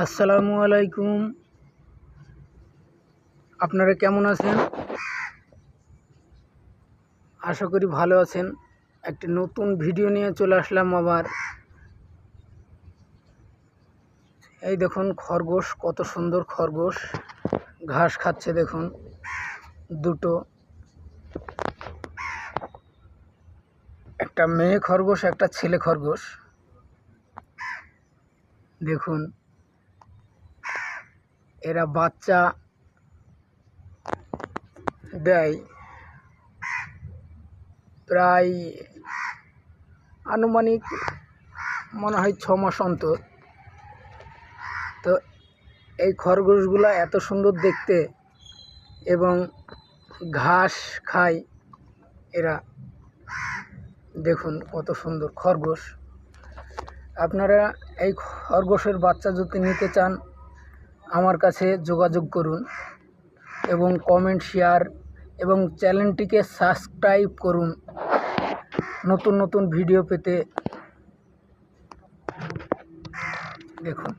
আসসালামু আলাইকুম। আপনারা কেমন আছেন? আশা করি ভালো আছেন। একটি নতুন ভিডিও নিয়ে চলে আসলাম আবার। এই দেখুন খরগোশ, কত সুন্দর খরগোশ ঘাস খাচ্ছে। দেখুন দুটো, একটা মেয়ে খরগোশ, একটা ছেলে খরগোশ। দেখুন এরা বাচ্চা দেয় প্রায় আনুমানিক মনে হয় 6 মাস অন্তর। তো এই খরগোশগুলো এত সুন্দর দেখতে এবং ঘাস খায় এরা। দেখুন কত সুন্দর খরগোশ। আপনারা এই খরগোশের বাচ্চা যদি নিতে চান আমার কাছে যোগাযোগ করুন এবং কমেন্ট, শেয়ার এবং চ্যানেলটিকে সাবস্ক্রাইব করুন নতুন নতুন ভিডিও পেতে। দেখুন।